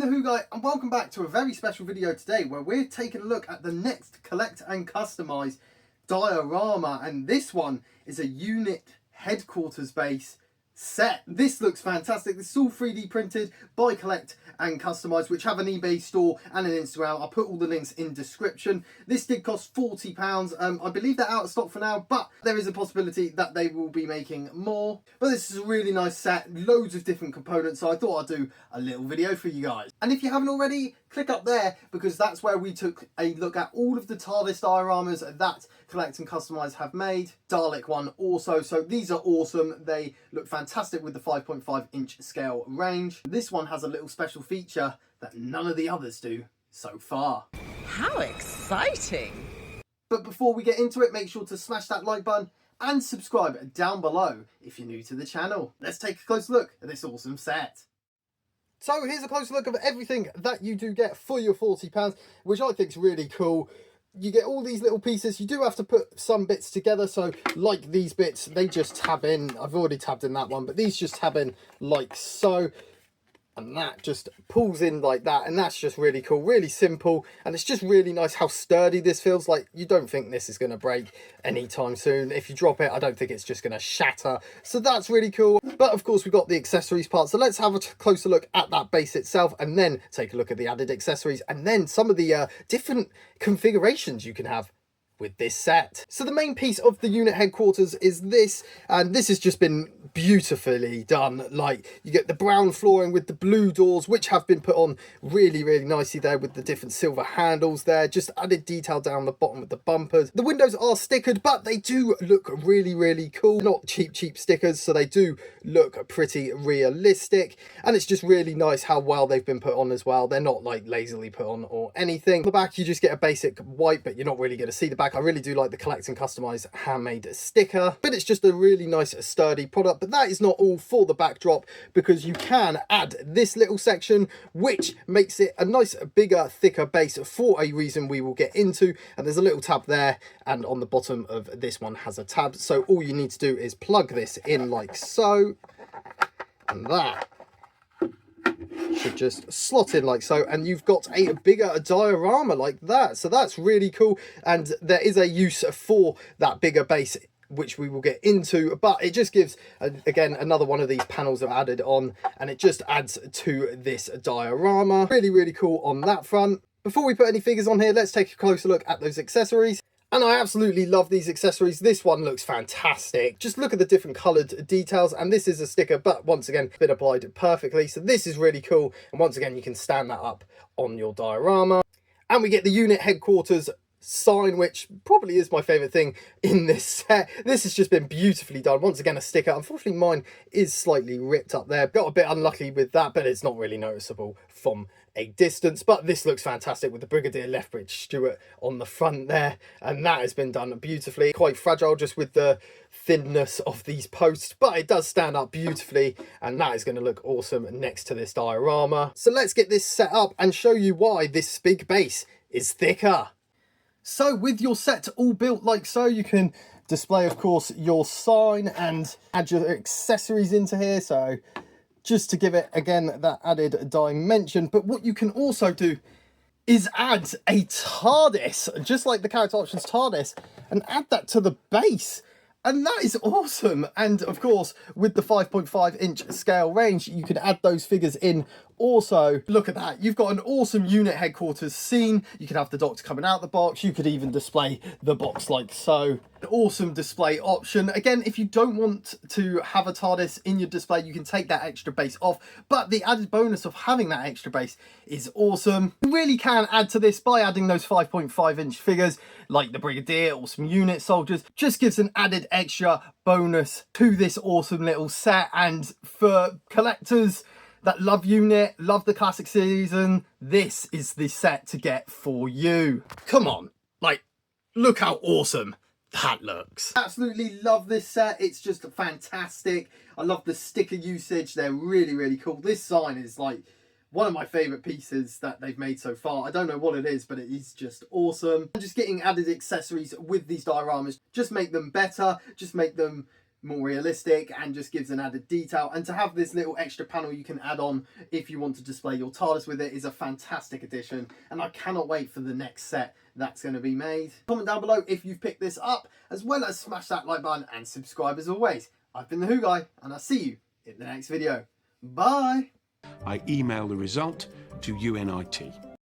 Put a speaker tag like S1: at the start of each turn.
S1: the Who Guy, and welcome back to a very special video today where we're taking a look at the next collect and customize diorama, and this one is a unit headquarters base set. This looks fantastic. This is all 3D printed by Collect and Customise, which have an eBay store and an Instagram. I'll put all the links in description. This did cost £40. I believe they're out of stock for now, but there is a possibility that they will be making more. But this is a really nice set, loads of different components, so I thought I'd do a little video for you guys. And if you haven't already, click up there, because that's where we took a look at all of the TARDIS dioramas that Collect and Customise have made. Dalek one also, so these are awesome. They look fantastic with the 5.5 inch scale range. This one has a little special feature that none of the others do so far.
S2: How exciting!
S1: But before we get into it, make sure to smash that like button and subscribe down below if you're new to the channel. Let's take a close look at this awesome set. So here's a close look of everything that you do get for your £40, which I think is really cool. You get all these little pieces. You do have to put some bits together, so like these bits, they just tab in. I've already tabbed in that one, but these just tab in like so, and that just pulls in like that, and that's just really cool, really simple, and it's just really nice how sturdy this feels. Like, you don't think this is going to break anytime soon. If you drop it, I don't think it's just going to shatter, so that's really cool. But of course, we've got the accessories part, so let's have a closer look at that base itself, and then take a look at the added accessories, and then some of the different configurations you can have with this set. So the main piece of the unit headquarters is this, and this has just been beautifully done. Like, you get the brown flooring with the blue doors, which have been put on really nicely there with the different silver handles there. Just added detail down the bottom of the bumpers. The windows are stickered, but they do look really cool. Not cheap stickers, so they do look pretty realistic, and it's just really nice how well they've been put on as well. They're not like lazily put on or anything. On the back, you just get a basic white, but you're not really going to see the back. I really do like the Collect and Customise handmade sticker, but it's just a really nice sturdy product. But that is not all for the backdrop, because you can add this little section, which makes it a nice bigger thicker base for a reason we will get into. And there's a little tab there, and on the bottom of this one has a tab, so all you need to do is plug this in like so, and that should just slot in like so, and you've got a bigger diorama like that. So that's really cool, and there is a use for that bigger base, which we will get into, but it just gives again another one of these panels are added on, and it just adds to this diorama. Really cool on that front. Before we put any figures on here, let's take a closer look at those accessories. And I absolutely love these accessories. This one looks fantastic. Just look at the different coloured details, and this is a sticker, but once again, been applied perfectly. So this is really cool, and once again, you can stand that up on your diorama. And we get the unit headquarters sign, which probably is my favourite thing in this set. This has just been beautifully done. Once again, a sticker. Unfortunately, mine is slightly ripped up there. Got a bit unlucky with that, but it's not really noticeable from a distance. But this looks fantastic with the Brigadier Lethbridge Stewart on the front there, and that has been done beautifully. Quite fragile just with the thinness of these posts, but it does stand up beautifully, and that is going to look awesome next to this diorama. So let's get this set up and show you why this big base is thicker. So with your set all built like so, you can display, of course, your sign and add your accessories into here. So just to give it, again, that added dimension. But what you can also do is add a TARDIS, just like the character options TARDIS, and add that to the base. And that is awesome. And of course, with the 5.5 inch scale range, you can add those figures in also. Look at that. You've got an awesome unit headquarters scene. You could have the Doctor coming out the box. You could even display the box like so. An awesome display option. Again, if you don't want to have a TARDIS in your display, you can take that extra base off. But the added bonus of having that extra base is awesome. You really can add to this by adding those 5.5 inch figures like the Brigadier or some unit soldiers. Just gives an added extra bonus to this awesome little set. And for collectors that love unit, love the classic season, this is the set to get for you. Come on, like, look how awesome that looks. Absolutely love this set. It's just fantastic. I love the sticker usage. They're really cool. This sign is like one of my favorite pieces that they've made so far. I don't know what it is, but it is just awesome. Just getting added accessories with these dioramas just make them better, just make them more realistic and just gives an added detail. And to have this little extra panel you can add on if you want to display your TARDIS with it is a fantastic addition, and I cannot wait for the next set that's going to be made. Comment down below if you've picked this up, as well as smash that like button and subscribe as always. I've been the Who Guy, and I'll see you in the next video. Bye!
S3: I email the result to UNIT.